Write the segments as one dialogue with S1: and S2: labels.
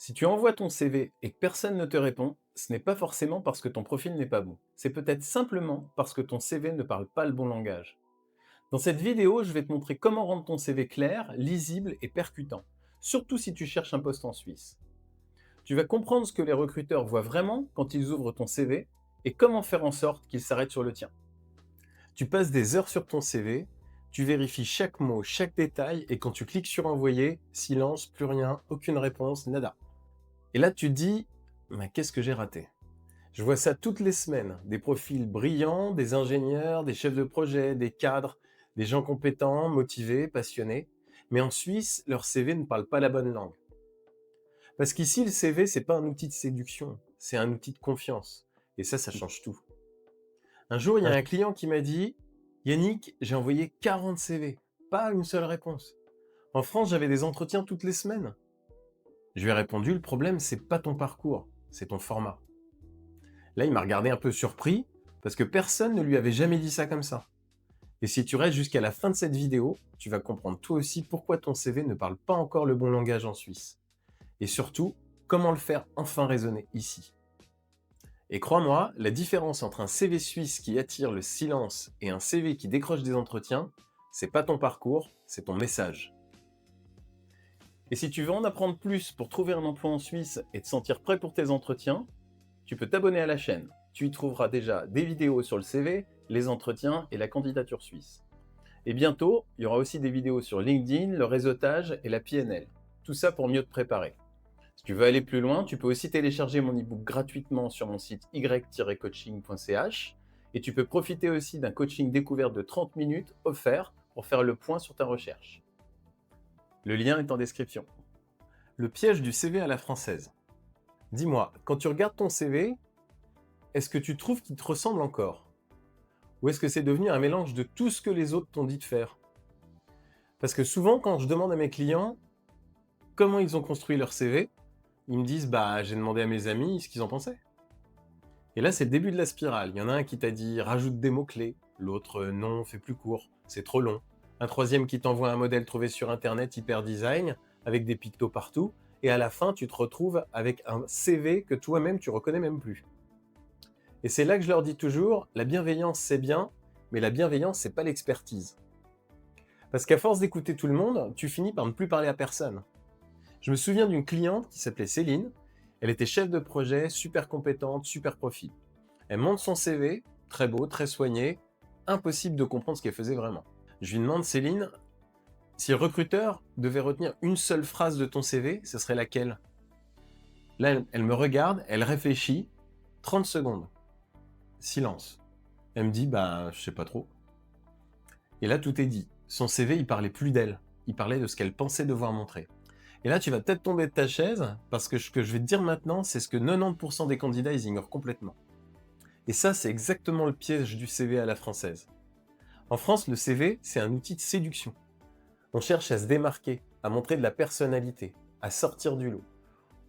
S1: Si tu envoies ton CV et que personne ne te répond, ce n'est pas forcément parce que ton profil n'est pas bon. C'est peut-être simplement parce que ton CV ne parle pas le bon langage. Dans cette vidéo, je vais te montrer comment rendre ton CV clair, lisible et percutant, surtout si tu cherches un poste en Suisse. Tu vas comprendre ce que les recruteurs voient vraiment quand ils ouvrent ton CV et comment faire en sorte qu'ils s'arrêtent sur le tien. Tu passes des heures sur ton CV, tu vérifies chaque mot, chaque détail et quand tu cliques sur envoyer, silence, plus rien, aucune réponse, nada. Et là, tu te dis, mais qu'est-ce que j'ai raté? Je vois ça toutes les semaines, des profils brillants, des ingénieurs, des chefs de projet, des cadres, des gens compétents, motivés, passionnés. Mais en Suisse, leur CV ne parle pas la bonne langue. Parce qu'ici, le CV, c'est pas un outil de séduction, c'est un outil de confiance. Et ça change tout. Un jour, il y a un client qui m'a dit, Yannick, j'ai envoyé 40 CV, pas une seule réponse. En France, j'avais des entretiens toutes les semaines. Je lui ai répondu, le problème, c'est pas ton parcours, c'est ton format. Là, il m'a regardé un peu surpris, parce que personne ne lui avait jamais dit ça comme ça. Et si tu restes jusqu'à la fin de cette vidéo, tu vas comprendre toi aussi pourquoi ton CV ne parle pas encore le bon langage en Suisse. Et surtout, comment le faire enfin résonner ici. Et crois-moi, la différence entre un CV suisse qui attire le silence et un CV qui décroche des entretiens, c'est pas ton parcours, c'est ton message. Et si tu veux en apprendre plus pour trouver un emploi en Suisse et te sentir prêt pour tes entretiens, tu peux t'abonner à la chaîne. Tu y trouveras déjà des vidéos sur le CV, les entretiens et la candidature suisse. Et bientôt, il y aura aussi des vidéos sur LinkedIn, le réseautage et la PNL. Tout ça pour mieux te préparer. Si tu veux aller plus loin, tu peux aussi télécharger mon e-book gratuitement sur mon site y-coaching.ch et tu peux profiter aussi d'un coaching découverte de 30 minutes offert pour faire le point sur ta recherche. Le lien est en description. Le piège du CV à la française. Dis-moi, quand tu regardes ton CV, est-ce que tu trouves qu'il te ressemble encore? Ou est-ce que c'est devenu un mélange de tout ce que les autres t'ont dit de faire? Parce que souvent, quand je demande à mes clients comment ils ont construit leur CV, ils me disent bah j'ai demandé à mes amis ce qu'ils en pensaient. Et là, c'est le début de la spirale. Il y en a un qui t'a dit rajoute des mots-clés, l'autre non, fais plus court, c'est trop long. Un troisième qui t'envoie un modèle trouvé sur internet hyper design, avec des pictos partout, et à la fin, tu te retrouves avec un CV que toi-même tu reconnais même plus. Et c'est là que je leur dis toujours, la bienveillance c'est bien, mais la bienveillance c'est pas l'expertise. Parce qu'à force d'écouter tout le monde, tu finis par ne plus parler à personne. Je me souviens d'une cliente qui s'appelait Céline, elle était chef de projet, super compétente, super profil. Elle monte son CV, très beau, très soigné, impossible de comprendre ce qu'elle faisait vraiment. Je lui demande, Céline, si le recruteur devait retenir une seule phrase de ton CV, ce serait laquelle? Là, elle me regarde, elle réfléchit, 30 secondes. Silence. Elle me dit, bah, je sais pas trop. Et là, tout est dit. Son CV, il parlait plus d'elle. Il parlait de ce qu'elle pensait devoir montrer. Et là, tu vas peut-être tomber de ta chaise, parce que ce que je vais te dire maintenant, c'est ce que 90% des candidats, ils ignorent complètement. Et ça, c'est exactement le piège du CV à la française. En France, le CV, c'est un outil de séduction. On cherche à se démarquer, à montrer de la personnalité, à sortir du lot.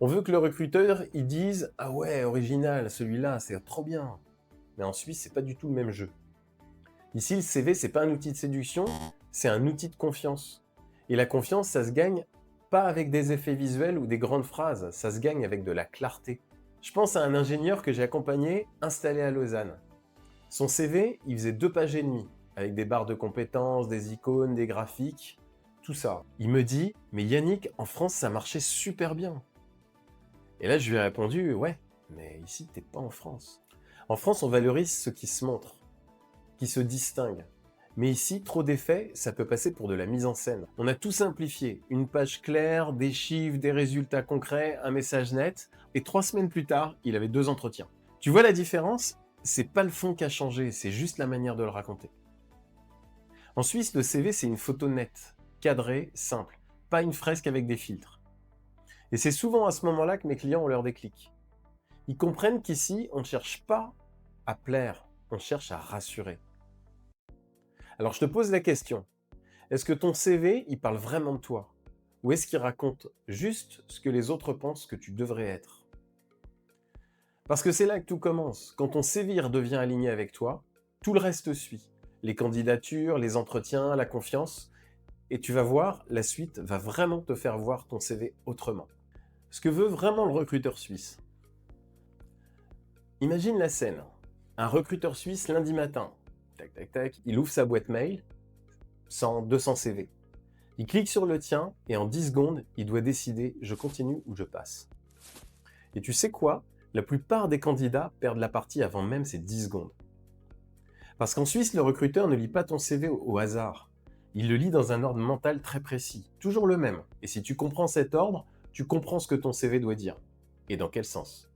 S1: On veut que le recruteur, il dise « Ah ouais, original, celui-là, c'est trop bien ». Mais en Suisse, c'est pas du tout le même jeu. Ici, le CV, c'est pas un outil de séduction, c'est un outil de confiance. Et la confiance, ça se gagne pas avec des effets visuels ou des grandes phrases, ça se gagne avec de la clarté. Je pense à un ingénieur que j'ai accompagné installé à Lausanne. Son CV, il faisait 2 pages et demie, avec des barres de compétences, des icônes, des graphiques, tout ça. Il me dit, mais Yannick, en France, ça marchait super bien. Et là, je lui ai répondu, ouais, mais ici, t'es pas en France. En France, on valorise ce qui se montre, qui se distingue. Mais ici, trop d'effets, ça peut passer pour de la mise en scène. On a tout simplifié. Une page claire, des chiffres, des résultats concrets, un message net. Et 3 semaines plus tard, il avait 2 entretiens. Tu vois la différence? C'est pas le fond qui a changé, c'est juste la manière de le raconter. En Suisse, le CV, c'est une photo nette, cadrée, simple. Pas une fresque avec des filtres. Et c'est souvent à ce moment-là que mes clients ont leur déclic. Ils comprennent qu'ici, on ne cherche pas à plaire, on cherche à rassurer. Alors je te pose la question, est-ce que ton CV, il parle vraiment de toi? Ou est-ce qu'il raconte juste ce que les autres pensent que tu devrais être? Parce que c'est là que tout commence. Quand ton CV redevient aligné avec toi, tout le reste suit. Les candidatures, les entretiens, la confiance. Et tu vas voir, la suite va vraiment te faire voir ton CV autrement. ce que veut vraiment le recruteur suisse. Imagine la scène. Un recruteur suisse lundi matin. Tac, tac, tac. Il ouvre sa boîte mail. 100, 200 CV. Il clique sur le tien et en 10 secondes, il doit décider je continue ou je passe. Et tu sais quoi? La plupart des candidats perdent la partie avant même ces 10 secondes. Parce qu'en Suisse, le recruteur ne lit pas ton CV au hasard. Il le lit dans un ordre mental très précis, toujours le même. Et si tu comprends cet ordre, tu comprends ce que ton CV doit dire. Et dans quel sens.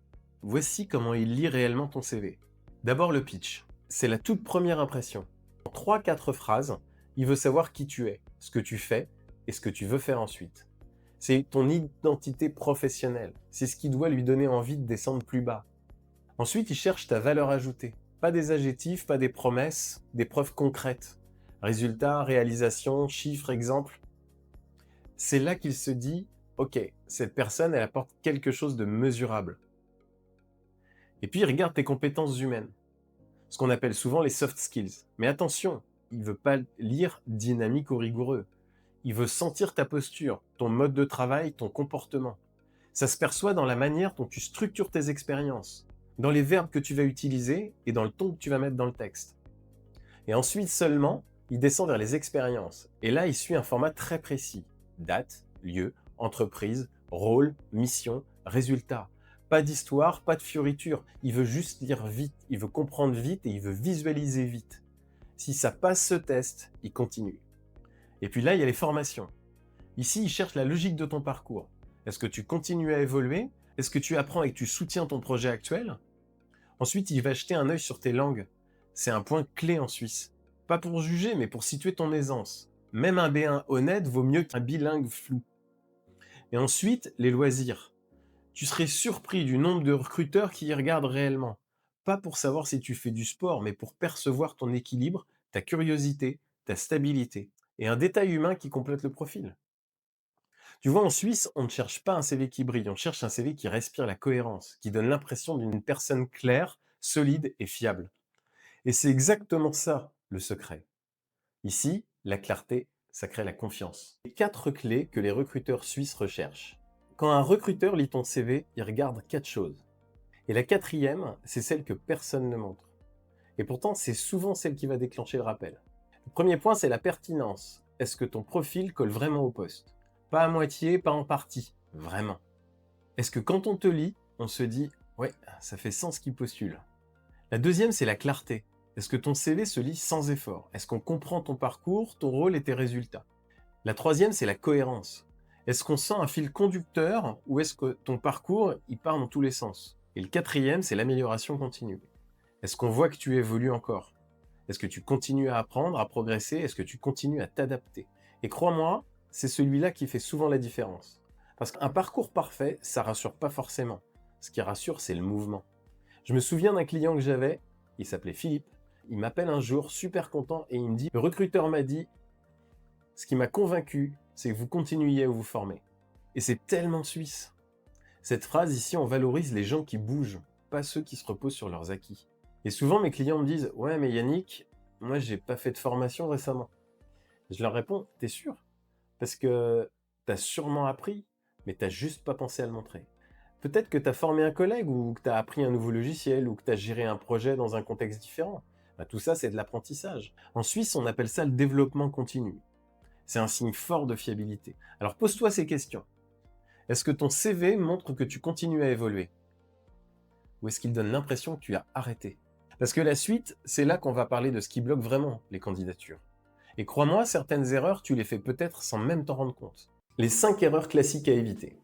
S1: Voici comment il lit réellement ton CV. D'abord le pitch. C'est la toute première impression. En 3-4 phrases, il veut savoir qui tu es, ce que tu fais et ce que tu veux faire ensuite. C'est ton identité professionnelle. C'est ce qui doit lui donner envie de descendre plus bas. Ensuite, il cherche ta valeur ajoutée. Pas des adjectifs, pas des promesses, des preuves concrètes. Résultats, réalisations, chiffres, exemples. C'est là qu'il se dit « Ok, cette personne, elle apporte quelque chose de mesurable. » Et puis, il regarde tes compétences humaines. Ce qu'on appelle souvent les soft skills. Mais attention, il ne veut pas lire dynamique ou rigoureux. Il veut sentir ta posture, ton mode de travail, ton comportement. Ça se perçoit dans la manière dont tu structures tes expériences, dans les verbes que tu vas utiliser et dans le ton que tu vas mettre dans le texte. Et ensuite seulement, il descend vers les expériences. Et là, il suit un format très précis. Date, lieu, entreprise, rôle, mission, résultat. Pas d'histoire, pas de fioriture. Il veut juste lire vite, il veut comprendre vite et il veut visualiser vite. Si ça passe ce test, il continue. Et puis là, il y a les formations. Ici, il cherche la logique de ton parcours. Est-ce que tu continues à évoluer? Est-ce que tu apprends et que tu soutiens ton projet actuel? Ensuite, il va jeter un œil sur tes langues. C'est un point clé en Suisse. Pas pour juger, mais pour situer ton aisance. Même un B1 honnête vaut mieux qu'un bilingue flou. Et ensuite, les loisirs. Tu serais surpris du nombre de recruteurs qui y regardent réellement. Pas pour savoir si tu fais du sport, mais pour percevoir ton équilibre, ta curiosité, ta stabilité. Et un détail humain qui complète le profil. Tu vois, en Suisse, on ne cherche pas un CV qui brille, on cherche un CV qui respire la cohérence, qui donne l'impression d'une personne claire, solide et fiable. Et c'est exactement ça, le secret. Ici, la clarté, ça crée la confiance. Les 4 clés que les recruteurs suisses recherchent. Quand un recruteur lit ton CV, il regarde 4 choses. Et la 4e, c'est celle que personne ne montre. Et pourtant, c'est souvent celle qui va déclencher le rappel. Le premier point, c'est la pertinence. Est-ce que ton profil colle vraiment au poste? Pas à moitié, pas en partie. Vraiment. Est-ce que quand on te lit, on se dit « Ouais, ça fait sens qu'il postule ». La deuxième, c'est la clarté. Est-ce que ton CV se lit sans effort? Est-ce qu'on comprend ton parcours, ton rôle et tes résultats? La troisième, c'est la cohérence. Est-ce qu'on sent un fil conducteur ou est-ce que ton parcours, il part dans tous les sens? Et le quatrième, c'est l'amélioration continue. Est-ce qu'on voit que tu évolues encore? Est-ce que tu continues à apprendre, à progresser? Est-ce que tu continues à t'adapter? Et crois-moi, c'est celui-là qui fait souvent la différence. Parce qu'un parcours parfait, ça rassure pas forcément. Ce qui rassure, c'est le mouvement. Je me souviens d'un client que j'avais, il s'appelait Philippe, il m'appelle un jour, super content, et il me dit « Le recruteur m'a dit, ce qui m'a convaincu, c'est que vous continuiez à vous former. » Et c'est tellement suisse. Cette phrase ici, on valorise les gens qui bougent, pas ceux qui se reposent sur leurs acquis. Et souvent, mes clients me disent « Ouais, mais Yannick, moi, j'ai pas fait de formation récemment. » Je leur réponds « T'es sûr? Parce que t'as sûrement appris, mais t'as juste pas pensé à le montrer. Peut-être que t'as formé un collègue, ou que t'as appris un nouveau logiciel, ou que t'as géré un projet dans un contexte différent. Bah, tout ça, c'est de l'apprentissage. En Suisse, on appelle ça le développement continu. C'est un signe fort de fiabilité. Alors pose-toi ces questions. Est-ce que ton CV montre que tu continues à évoluer? Ou est-ce qu'il donne l'impression que tu as arrêté? Parce que la suite, c'est là qu'on va parler de ce qui bloque vraiment les candidatures. Et crois-moi, certaines erreurs, tu les fais peut-être sans même t'en rendre compte. Les 5 erreurs classiques à éviter.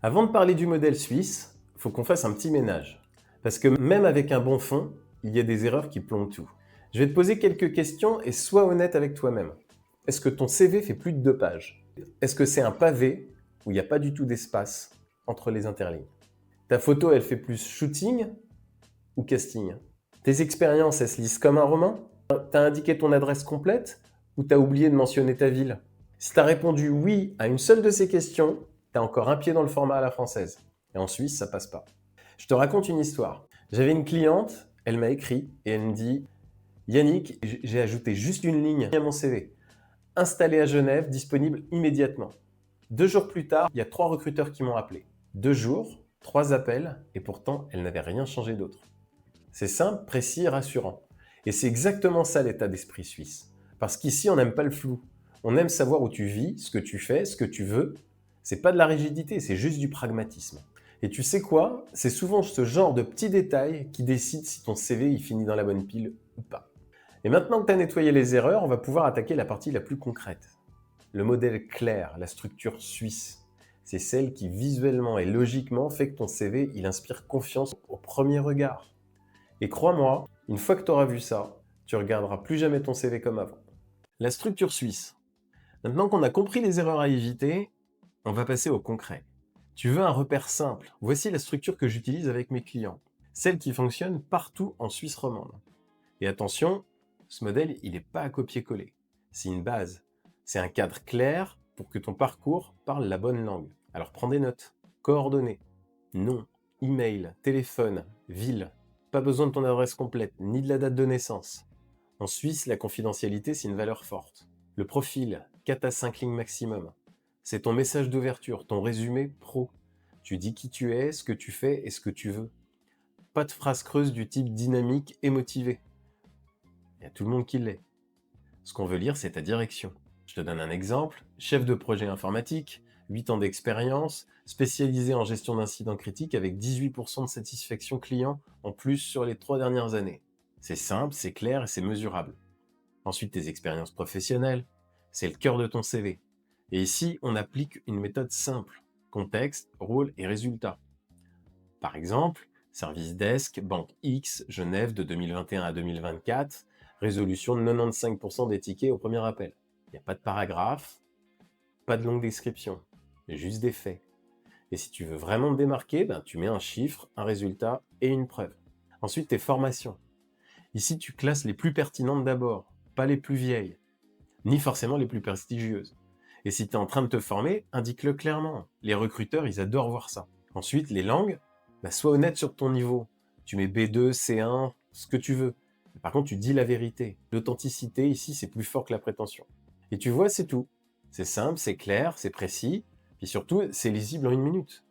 S1: Avant de parler du modèle suisse, il faut qu'on fasse un petit ménage. Parce que même avec un bon fond, il y a des erreurs qui plombent tout. Je vais te poser quelques questions et sois honnête avec toi-même. Est-ce que ton CV fait plus de 2 pages? Est-ce que c'est un pavé où il n'y a pas du tout d'espace entre les interlignes? Ta photo, elle fait plus shooting ou casting? Tes expériences, elles se lisent comme un roman? T'as indiqué ton adresse complète ou t'as oublié de mentionner ta ville? Si t'as répondu oui à une seule de ces questions, t'as encore un pied dans le format à la française. Et en Suisse, ça passe pas. Je te raconte une histoire. J'avais une cliente, elle m'a écrit et elle me dit « Yannick, j'ai ajouté juste une ligne à mon CV. Installé à Genève, disponible immédiatement. » 2 jours plus tard, il y a 3 recruteurs qui m'ont appelé.
S2: 2 jours, 3 appels, et pourtant, elle n'avait rien changé d'autre. C'est simple, précis et rassurant. Et c'est exactement ça l'état d'esprit suisse. Parce qu'ici, on n'aime pas le flou. On aime savoir où tu vis, ce que tu fais, ce que tu veux. C'est pas de la rigidité, c'est juste du pragmatisme. Et tu sais quoi? C'est souvent ce genre de petits détails qui décident si ton CV il finit dans la bonne pile ou pas. Et maintenant que tu as nettoyé les erreurs, on va pouvoir attaquer la partie la plus concrète. Le modèle clair, la structure suisse. C'est celle qui visuellement et logiquement fait que ton CV il inspire confiance au premier regard. Et crois-moi, une fois que tu auras vu ça, tu regarderas plus jamais ton CV comme avant. La structure suisse. Maintenant qu'on a compris les erreurs à éviter, on va passer au concret. Tu veux un repère simple. Voici la structure que j'utilise avec mes clients. Celle qui fonctionne partout en Suisse romande. Et attention, ce modèle, il n'est pas à copier-coller. C'est une base. C'est un cadre clair pour que ton parcours parle la bonne langue. Alors prends des notes. Coordonnées. Nom, email, téléphone, ville. Pas besoin de ton adresse complète, ni de la date de naissance. En Suisse, la confidentialité, c'est une valeur forte. Le profil, 4 à 5 lignes maximum. C'est ton message d'ouverture, ton résumé pro. Tu dis qui tu es, ce que tu fais et ce que tu veux. Pas de phrase creuse du type dynamique et motivé. Il y a tout le monde qui l'est. Ce qu'on veut lire, c'est ta direction. Je te donne un exemple. Chef de projet informatique, 8 ans d'expérience, spécialisé en gestion d'incidents critiques avec 18% de satisfaction client en plus sur les 3 dernières années. C'est simple, c'est clair et c'est mesurable. Ensuite, tes expériences professionnelles. C'est le cœur de ton CV. Et ici, on applique une méthode simple. Contexte, rôle et résultat. Par exemple, service desk, banque X, Genève de 2021 à 2024, résolution de 95% des tickets au premier appel. Il n'y a pas de paragraphe, pas de longue description, mais juste des faits. Et si tu veux vraiment te démarquer, tu mets un chiffre, un résultat et une preuve. Ensuite, tes formations. Ici, tu classes les plus pertinentes d'abord, pas les plus vieilles, ni forcément les plus prestigieuses. Et si tu es en train de te former, indique-le clairement. Les recruteurs, ils adorent voir ça. Ensuite, les langues, sois honnête sur ton niveau. Tu mets B2, C1, ce que tu veux. Par contre, tu dis la vérité. L'authenticité, ici, c'est plus fort que la prétention. Et tu vois, c'est tout. C'est simple, c'est clair, c'est précis, puis surtout, c'est lisible en 1 minute.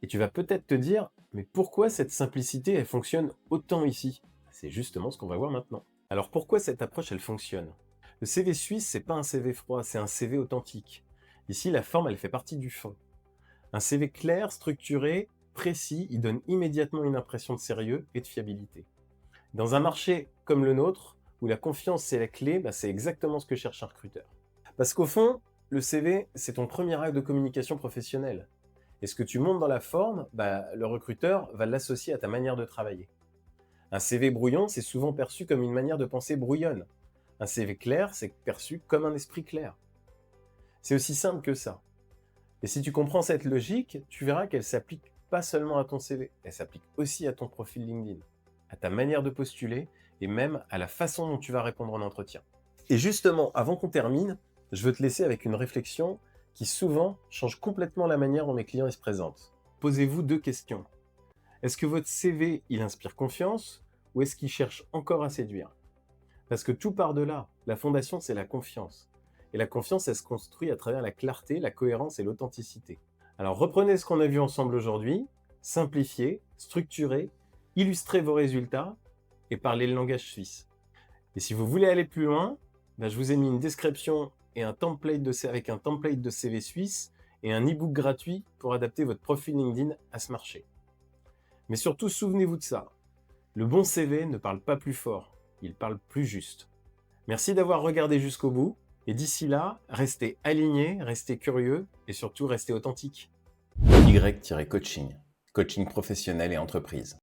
S2: Et tu vas peut-être te dire, mais pourquoi cette simplicité, elle fonctionne autant ici? C'est justement ce qu'on va voir maintenant. Alors pourquoi cette approche, elle fonctionne? Le CV suisse, c'est pas un CV froid, c'est un CV authentique. Ici, la forme, elle fait partie du fond. Un CV clair, structuré, précis, il donne immédiatement une impression de sérieux et de fiabilité. Dans un marché comme le nôtre, où la confiance c'est la clé, c'est exactement ce que cherche un recruteur. Parce qu'au fond, le CV, c'est ton premier acte de communication professionnelle. Et ce que tu montes dans la forme, le recruteur va l'associer à ta manière de travailler. Un CV brouillon, c'est souvent perçu comme une manière de penser brouillonne. Un CV clair, c'est perçu comme un esprit clair. C'est aussi simple que ça. Et si tu comprends cette logique, tu verras qu'elle s'applique pas seulement à ton CV, elle s'applique aussi à ton profil LinkedIn, à ta manière de postuler et même à la façon dont tu vas répondre en entretien. Et justement, avant qu'on termine, je veux te laisser avec une réflexion qui souvent change complètement la manière dont mes clients se présentent. Posez-vous 2 questions. Est-ce que votre CV, il inspire confiance ou est-ce qu'il cherche encore à séduire? Parce que tout part de là. La fondation, c'est la confiance. Et la confiance, elle se construit à travers la clarté, la cohérence et l'authenticité. Alors reprenez ce qu'on a vu ensemble aujourd'hui, simplifiez, structurez, illustrez vos résultats et parlez le langage suisse. Et si vous voulez aller plus loin, je vous ai mis une description et avec un template de CV suisse et un e-book gratuit pour adapter votre profil LinkedIn à ce marché. Mais surtout, souvenez-vous de ça. Le bon CV ne parle pas plus fort, il parle plus juste. Merci d'avoir regardé jusqu'au bout. Et d'ici là, restez alignés, restez curieux et surtout restez authentiques.
S3: Y-Coaching, coaching professionnel et entreprise.